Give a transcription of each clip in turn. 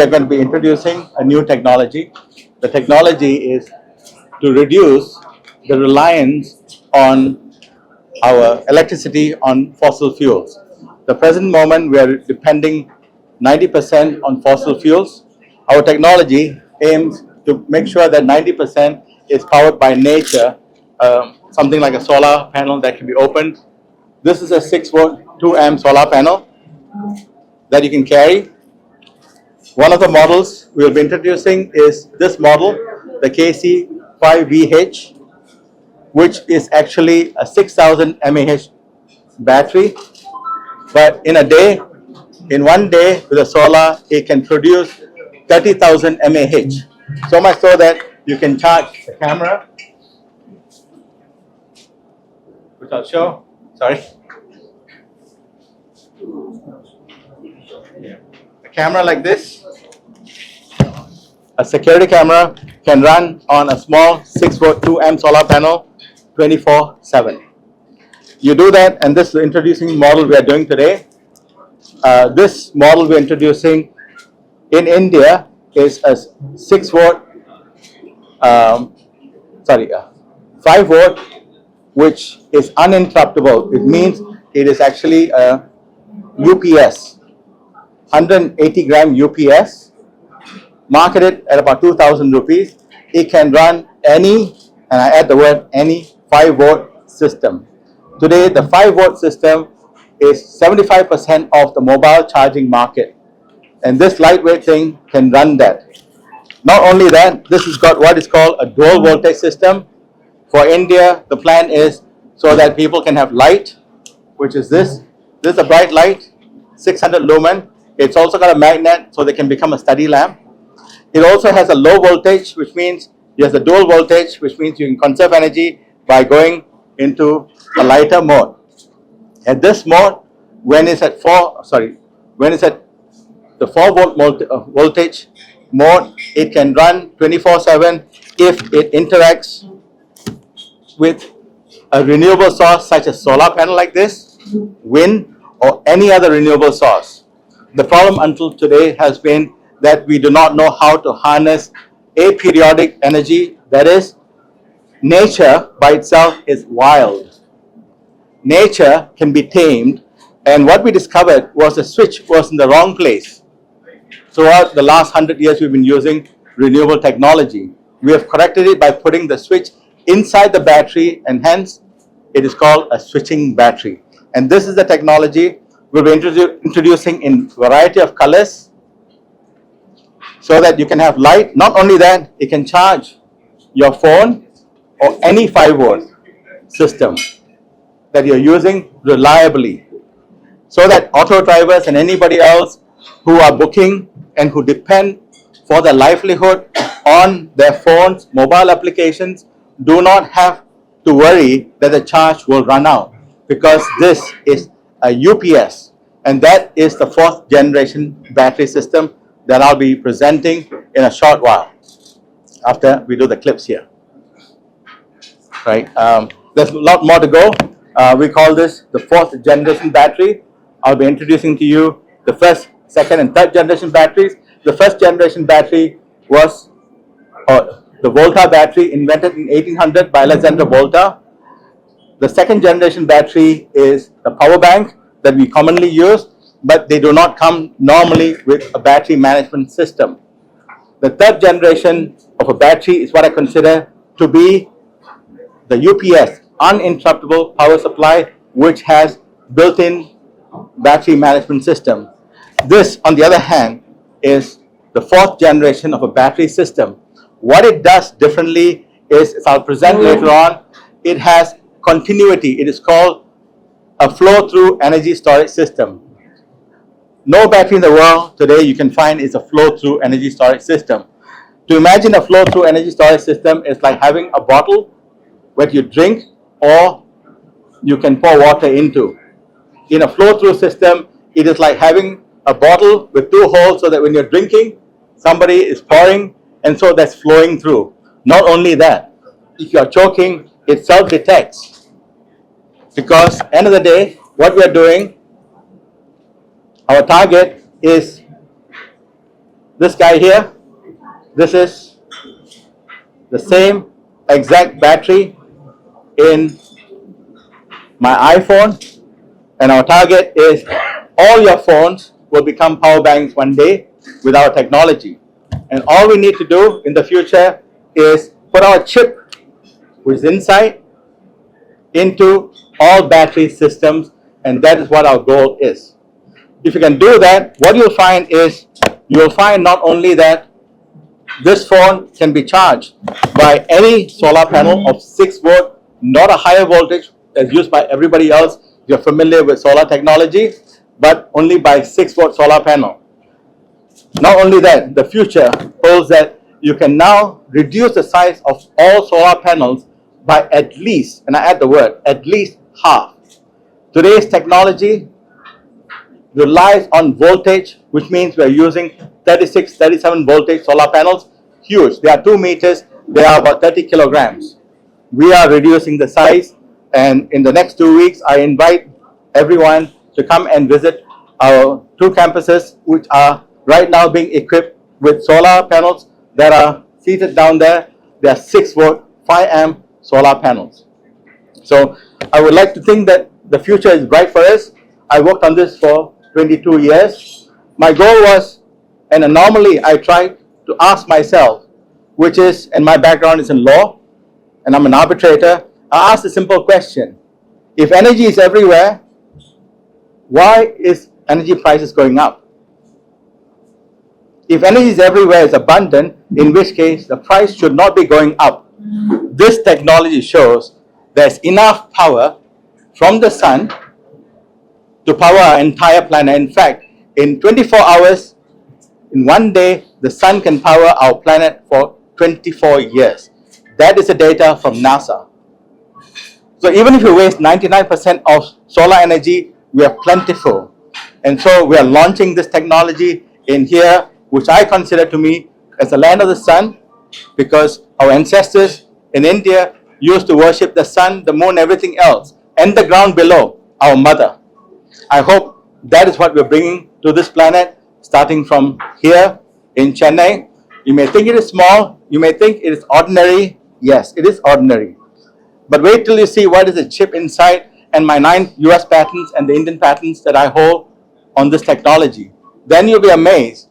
We're going to be introducing a new technology. The technology is to reduce the reliance on our electricity on fossil fuels. The present moment we are depending 90% on fossil fuels. Our technology aims to make sure that 90% is powered by nature, something like a solar panel that can be opened. This is a 6-volt 2-amp solar panel that you can carry. One of the models we will be introducing is this model, the KC5VH, which is actually a 6000 mAh battery. But in one day with a solar, it can produce 30,000 mAh. So much so that you can charge the camera, which I'll show. Sorry. A camera like this, a security camera, can run on a small 6-volt 2-amp solar panel 24/7. You do that, and this is the introducing model we are doing today. This model we're introducing in India is a 5-volt, which is uninterruptible. It means it is actually a UPS, 180-gram UPS, marketed at about 2,000 rupees. It can run any, and I add the word any, 5-volt system. Today, the 5-volt system is 75% of the mobile charging market. And this lightweight thing can run that. Not only that, this has got what is called a dual voltage system. For India, the plan is so that people can have light, which is this. This is a bright light, 600 lumen. It's also got a magnet, so they can become a study lamp. It also has a low voltage, which means it has a dual voltage, which means you can conserve energy by going into a lighter mode. At this mode, when it's at the 4-volt voltage mode, it can run 24/7 if it interacts with a renewable source such as solar panel like this, wind, or any other renewable source. The problem until today has been that we do not know how to harness aperiodic energy. That is, nature by itself is wild. Nature can be tamed, and what we discovered was the switch was in the wrong place. Throughout the last 100 years, we've been using renewable technology. We have corrected it by putting the switch inside the battery, and hence it is called a switching battery. And this is the technology we'll be introducing in variety of colors, so that you can have light. Not only that, it can charge your phone or any 5-volt system that you're using reliably, so that auto drivers and anybody else who are booking and who depend for their livelihood on their phones, mobile applications, do not have to worry that the charge will run out, because this is a UPS, and that is the 4th generation battery system that I'll be presenting in a short while after we do the clips here. Right? There's a lot more to go. We call this the 4th generation battery. I'll be introducing to you the 1st, 2nd, and 3rd generation batteries. The 1st generation battery was the Volta battery, invented in 1800 by Alexander Volta. The 2nd generation battery is the power bank that we commonly use, but they do not come normally with a battery management system. The 3rd generation of a battery is what I consider to be the UPS, uninterruptible power supply, which has built-in battery management system. This, on the other hand, is the 4th generation of a battery system. What it does differently is, as I'll present later on, it has continuity. It is called a flow-through energy storage system. No battery in the world today you can find is a flow-through energy storage system. To imagine a flow-through energy storage system is like having a bottle where you drink or you can pour water into. In a flow-through system, it is like having a bottle with 2 holes, so that when you're drinking, somebody is pouring, and so that's flowing through. Not only that, if you're choking, it self-detects. Because end of the day, what we are doing, our target is This guy here, this is the same exact battery in my iPhone, and our target is all your phones will become power banks one day with our technology. And all we need to do in the future is put our chip, which is inside, into all battery systems, and that is what our goal is. If you can do that, what you'll find is, you'll find not only that this phone can be charged by any solar panel of 6 volt, not a higher voltage as used by everybody else. You're familiar with solar technology, but only by 6 volt solar panel. Not only that, the future holds that you can now reduce the size of all solar panels by at least, and I add the word, at least half. Today's technology relies on voltage, which means we're using 36, 37 voltage solar panels. Huge. They are 2 meters. They are about 30 kilograms. We are reducing the size, and in the next 2 weeks, I invite everyone to come and visit our 2 campuses, which are right now being equipped with solar panels that are seated down there. They are 6 volt, 5 amp solar panels. So I would like to think that the future is bright for us. I worked on this for 22 years. My goal was, and normally I try to ask myself, which is, and my background is in law, and I'm an arbitrator, I asked a simple question. If energy is everywhere, why is energy prices going up? If energy is everywhere, is abundant, in which case the price should not be going up. This technology shows there's enough power from the sun to power our entire planet. In fact, in 24 hours, in one day, the sun can power our planet for 24 years. That is the data from NASA. So even if you waste 99% of solar energy, we are plentiful. And so we are launching this technology in here, which I consider to me as the land of the sun, because our ancestors in India used to worship the sun, the moon, everything else, and the ground below, our mother. I hope that is what we're bringing to this planet, starting from here in Chennai. You may think it is small, you may think it is ordinary. Yes, it is ordinary. But wait till you see what is the chip inside, and my 9 US patents and the Indian patents that I hold on this technology. Then you'll be amazed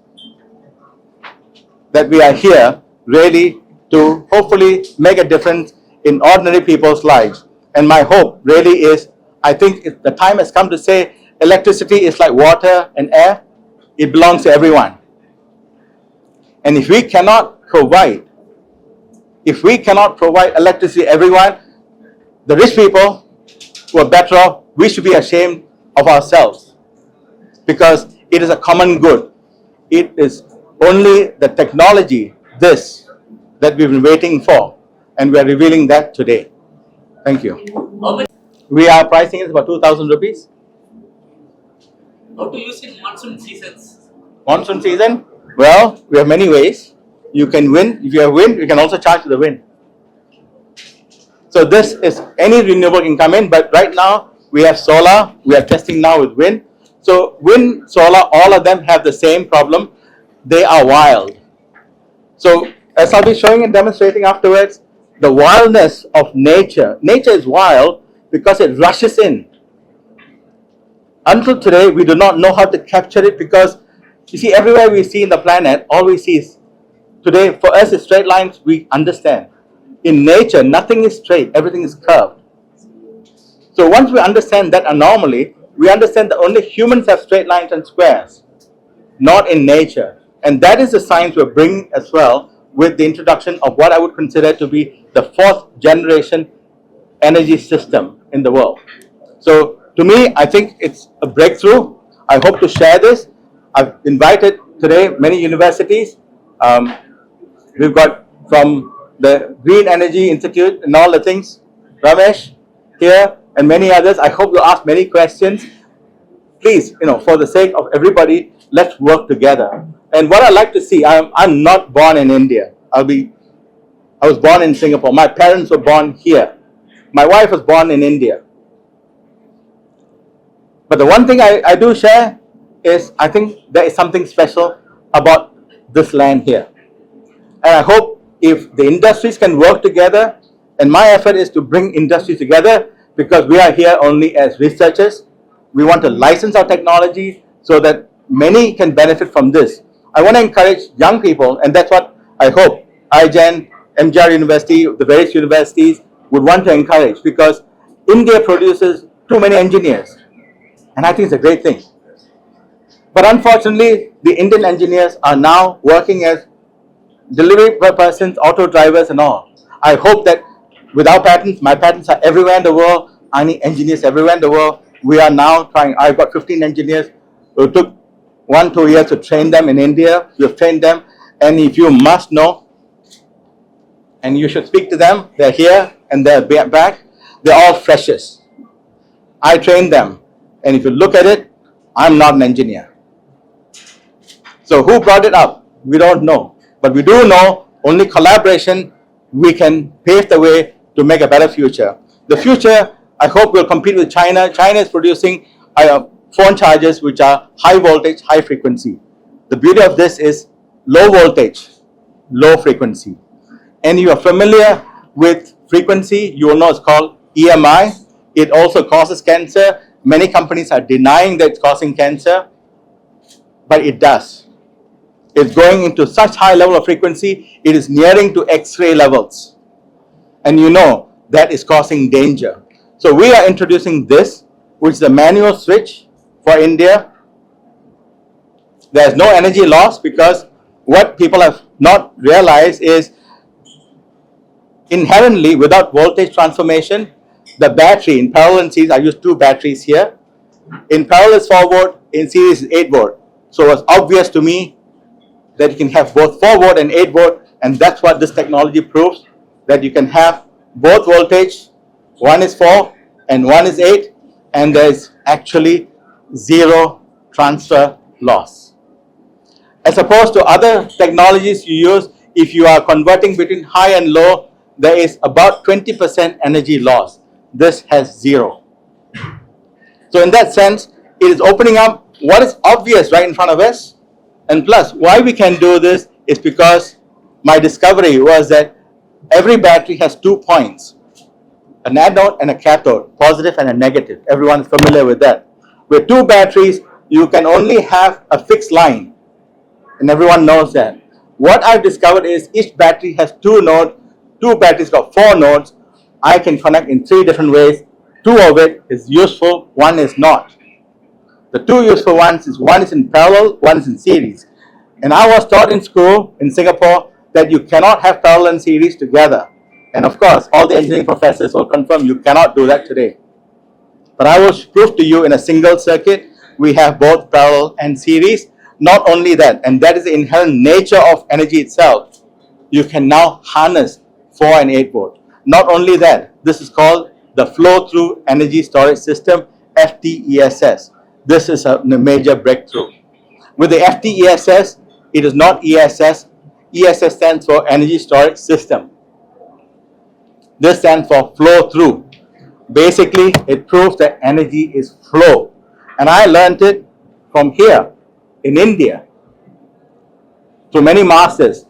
that we are here really to hopefully make a difference in ordinary people's lives. And my hope really is, I think the time has come to say electricity is like water and air. It belongs to everyone. And if we cannot provide electricity to everyone, the rich people who are better off, we should be ashamed of ourselves, because it is a common good. It is only the technology, this, that we've been waiting for, and we are revealing that today. Thank you. We are pricing it about 2,000 rupees. How to use in monsoon seasons? Monsoon season? Well, we have many ways. You can win. If you have wind, you can also charge the wind. So this is, any renewable can come in, but right now we have solar. We are testing now with wind. So wind, solar, all of them have the same problem. They are wild. So as I'll be showing and demonstrating afterwards, the wildness of nature. Nature is wild because it rushes in. Until today, we do not know how to capture it, because you see, everywhere we see in the planet, all we see is, today for us is straight lines, we understand. In nature, nothing is straight, everything is curved. So once we understand that anomaly, we understand that only humans have straight lines and squares, not in nature. And that is the science we're bringing as well, with the introduction of what I would consider to be the 4th generation energy system in the world. So to me, I think it's a breakthrough. I hope to share this. I've invited today many universities. We've got from the Green Energy Institute and all the things, Ramesh here and many others. I hope you'll ask many questions. Please, for the sake of everybody, let's work together. And what I like to see, I'm not born in India. I was born in Singapore. My parents were born here. My wife was born in India. But the one thing I do share is, I think there is something special about this land here. And I hope if the industries can work together, and my effort is to bring industries together because we are here only as researchers. We want to license our technology so that many can benefit from this. I want to encourage young people, and that's what I hope iGen, MGR University, the various universities would want to encourage, because India produces too many engineers, and I think it's a great thing. But unfortunately, the Indian engineers are now working as delivery persons, auto drivers and all. I hope that with our patents, my patents are everywhere in the world. I need engineers everywhere in the world. We are now trying, I've got 15 engineers who took 1-2 years to train them in India. We have trained them. And if you must know, and you should speak to them, they're here and they're back, they're all freshers. I trained them. And if you look at it, I'm not an engineer. So who brought it up? We don't know. But we do know only collaboration we can pave the way to make a better future. The future, I hope, will compete with China. China is producing phone chargers which are high voltage, high frequency. The beauty of this is low voltage, low frequency. And you are familiar with frequency, you will know it's called EMI. It also causes cancer. Many companies are denying that it's causing cancer, but it does. It's going into such high level of frequency, it is nearing to X-ray levels. And you know that is causing danger. So we are introducing this, which is a manual switch for India. There's no energy loss, because what people have not realized is inherently without voltage transformation, the battery in parallel and series, I use 2 batteries here. In parallel is 4 volt, in series is 8 volt. So it's obvious to me that you can have both 4 volt and 8 volt, and that's what this technology proves, that you can have both voltage, one is 4 and one is 8, and there's actually zero transfer loss. As opposed to other technologies you use, if you are converting between high and low, there is about 20% energy loss. This has zero. So in that sense, it is opening up what is obvious right in front of us. And plus, why we can do this is because my discovery was that every battery has 2 points, an anode and a cathode, positive and a negative. Everyone is familiar with that. With 2 batteries, you can only have a fixed line, and everyone knows that. What I've discovered is each battery has 2 nodes. 2 batteries got 4 nodes. I can connect in 3 different ways. 2 of it is useful, 1 is not. The 2 useful ones is, one is in parallel, one is in series. And I was taught in school in Singapore that you cannot have parallel and series together. And of course, all the engineering professors will confirm you cannot do that today. But I will prove to you in a single circuit, we have both parallel and series. Not only that, and that is the inherent nature of energy itself, you can now harness 4 and 8 volt. Not only that, this is called the flow-through energy storage system, FTESS. This is a major breakthrough. With the FTESS, it is not ESS. ESS stands for Energy Storage System. This stands for flow-through. Basically, it proves that energy is flow. And I learned it from here in India through many masters,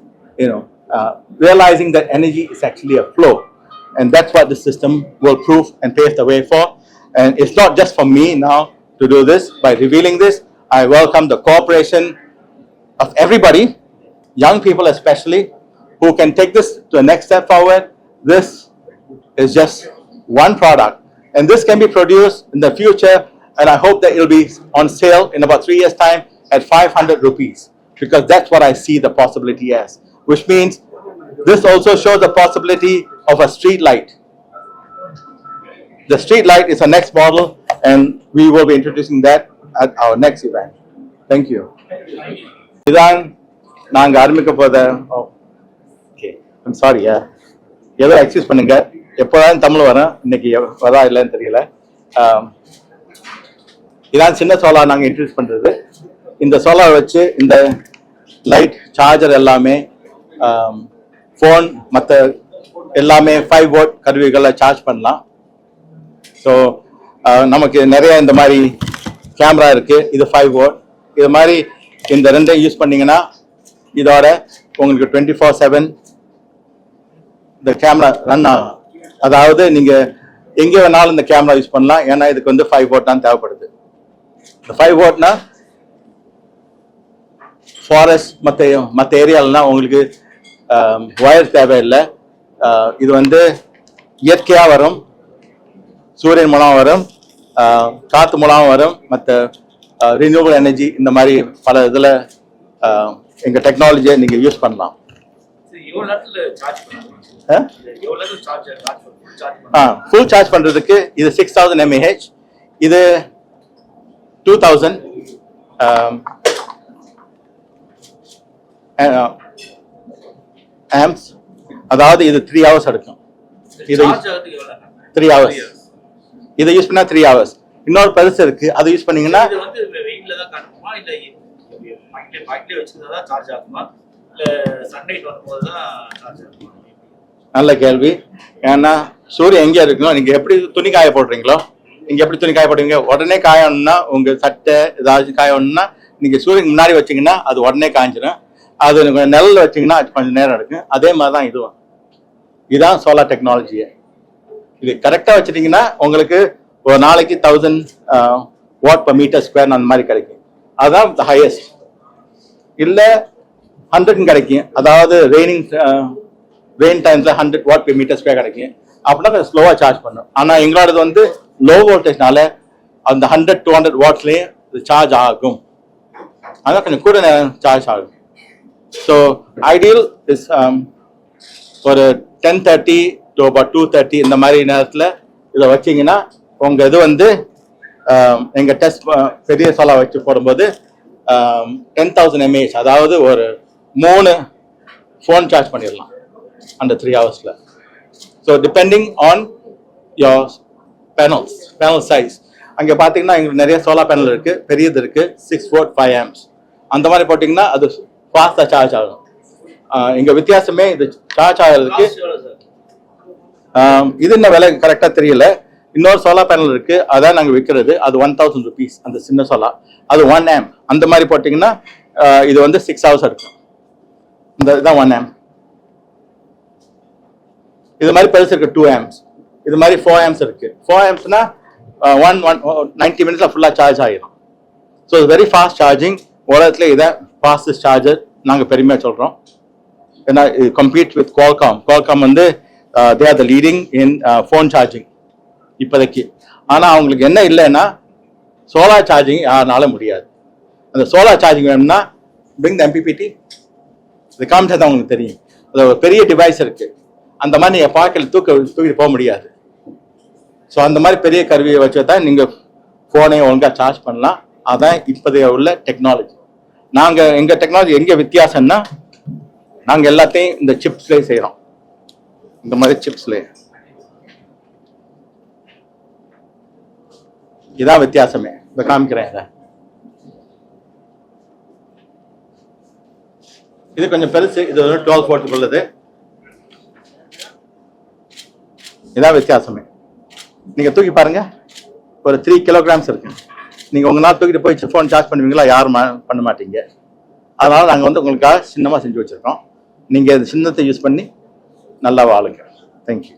realizing that energy is actually a flow. And that's what the system will prove and pave the way for. And it's not just for me now to do this. By revealing this, I welcome the cooperation of everybody, young people especially, who can take this to the next step forward. This is just one product, and this can be produced in the future, and I hope that it will be on sale in about 3 years' time at 500 rupees, because that's what I see the possibility as, which means this also shows the possibility of a street light. The street light is our next model, and we will be introducing that at our next event. Thank you. இதான் நாங்க ஆரம்பிக்க போத. Okay, I'm sorry, ஏதோ excuse பண்ணுங்க. எப்போதான் தமிழ் வரும், இன்னைக்கு வரா இல்லைன்னு தெரியல. இதான் சின்ன சோலார் நாங்கள் இன்ட்ரடியூஸ் பண்ணுறது. இந்த சோலார் வச்சு இந்த லைட், சார்ஜர் எல்லாமே, ஃபோன் மற்ற எல்லாமே 5 வோல்ட் கருவிகளை சார்ஜ் பண்ணலாம். ஸோ நமக்கு நிறைய இந்த மாதிரி கேமரா இருக்குது, இது 5 வோல்ட். இது மாதிரி இந்த ரெண்டையும் யூஸ் பண்ணிங்கன்னா இதோட உங்களுக்கு 24/7 இந்த கேமரா ரன் ஆகும். அதாவது நீங்க எங்க வேணாலும் இந்த கேமரா யூஸ் பண்ணலாம். ஏன்னா இதுக்கு வந்து 5 வாட் தான் தேவைப்படுது. இந்த 5 வாட்னா ஃபாரஸ்ட் மற்ற ஏரியாலலாம் உங்களுக்கு ஒயர் தேவையில்லை. இது வந்து இயற்கையா வரும், சூரியன் மூலம் வரும், காத்து மூலம் வரும், மற்ற ரினியூவபிள் எனர்ஜி இந்த மாதிரி பல இதில் எங்க டெக்னாலஜியை நீங்க யூஸ் பண்ணலாம். ஃபுல் சார்ஜ் பண்றதுக்கு இது 6000 mAh, இது 2000 amps. அதாவது இது 3 hours எடுக்கும். இது 3 hours. இதை யூஸ் பண்ணா 3 hours. இன்னொரு பெருசு இருக்கு, அதை யூஸ் பண்ணீங்கன்னா நல்ல கேள்வி. ஏன்னா சூரியன் எங்கே இருக்கணும், நீங்க எப்படி துணி காய போடுறீங்களோ, நீங்க எப்படி துணி காய போடுவீங்க, உடனே காயணும்னா உங்க சட்டை ஏதாச்சும் காயணும்னா நீங்க சூரியன் முன்னாடி வச்சீங்கன்னா அது உடனே காய்ஞ்சிடும். அது நிழல்ல வச்சீங்கன்னா அது கொஞ்சம் நேரம் எடுக்கும். அதே மாதிரிதான் இதுவும். இதுதான் சோலார் டெக்னாலஜியை. இது கரெக்டா வச்சுட்டீங்கன்னா உங்களுக்கு ஒரு நாளைக்கு 1000 வாட் per மீட்டர் ஸ்கொயர் அந்த மாதிரி கிடைக்கும். அதுதான் ஹையஸ்ட். இல்ல 100 கிடைக்கும். அதாவது ரெயின் டைம்ஸ்ல 100 வாட் per மீட்டர் ஸ்கொயர் கிடைக்கும். அப்படின்னா ஸ்லோவா சார்ஜ் பண்ணும். ஆனா எங்களோடது வந்து லோ வோல்டேஜ்னால அந்த 100-200 வாட்ஸ்லயே சார்ஜ் ஆகும். அதான் கொஞ்சம் கூட சார்ஜ் ஆகும். ஸோ ஐடியல் இஸ் ஒரு 10:30 to about 2:30 இந்த மாதிரி நேரத்தில் இதை வச்சிங்கன்னா உங்க இது வந்து எங்க டெஸ்ட் பெரிய சோலார் வச்சு போடும்போது 10,000 mAh, அதாவது ஒரு 3 ஃபோன் சார்ஜ் பண்ணிடலாம் அந்த 3 ஹவர்ஸ்ல. So depending on your panel size. அங்கே பார்த்தீங்கன்னா எங்களுக்கு நிறைய சோலார் பேனல் இருக்கு, பெரியது இருக்கு, 6 volt 5 amps. அந்த மாதிரி போட்டிங்கன்னா அது ஃபாஸ்டா சார்ஜ் ஆகும். எங்க வித்தியாசமே இது சார்ஜ் ஆகிறதுக்கு. இது என்ன விலை கரெக்டா தெரியல. இன்னொரு சோலார் பேனல் இருக்கு, அதான் நாங்கள் விற்கிறது. அது 1000 rupees அந்த சின்ன சோலார். அது 1 amp. அந்த மாதிரி போட்டிங்கன்னா இது வந்து 6 hours எடுக்கும். இதுதான் 1 amp. இது மாதிரி பெருசு இருக்கு 2 amps. இது மாதிரி 4 amps இருக்கு. 4 ampsனா 90 minutesல ஃபுல்லா சார்ஜ் ஆகிடும். So very fast charging. உலகத்துல இதை ஃபாஸ்டஸ்ட் சார்ஜர் நாங்க பெருமையா சொல்றோம். ஏன்னா கம்பீட் வித் Qualcomm வந்து they are the leading in phone charging இப்போதைக்கு. ஆனா அவங்களுக்கு என்ன இல்லைன்னா சோலார் சார்ஜிங் யாருனால முடியாது. அந்த சோலார் சார்ஜிங் வேணும்னா bring the MPPT, இது காமிச்சா தான் உங்களுக்கு தெரியும். அது ஒரு பெரிய டிவைஸ் இருக்கு. அந்த மாதிரி நீங்க பாக்கெட்ல தூக்கிட்டு போக முடியாது. ஸோ அந்த மாதிரி பெரிய கருவியை வச்சு தான் நீங்க போனை ஒழுங்கா சார்ஜ் பண்ணலாம். அதான் இப்போதைய உள்ள டெக்னாலஜி. எங்க டெக்னாலஜி எங்க வித்தியாசம்னா நாங்க எல்லாத்தையும் இந்த சிப்ஸ்லேயே செய்யறோம். இந்த மாதிரி சிப்ஸ்லேயே இதான் வித்தியாசமே. இதை காமிக்கிறேன். இது கொஞ்சம் பெருசு. இது 12 volt உள்ளது. இதான் வித்தியாசமே. நீங்க தூக்கி பாருங்க, ஒரு 3 kilograms இருக்கு. நீங்க உங்க நாள் தூக்கிட்டு போய் ஃபோன் சார்ஜ் பண்ணுவீங்களா? யாரும் பண்ண மாட்டீங்க. அதனால நாங்க வந்து உங்களுக்காக சின்னமா செஞ்சு வச்சிருக்கோம். நீங்க இந்த சின்னத்தை யூஸ் பண்ணி நல்லா வாழுங்க. தேங்க்யூ.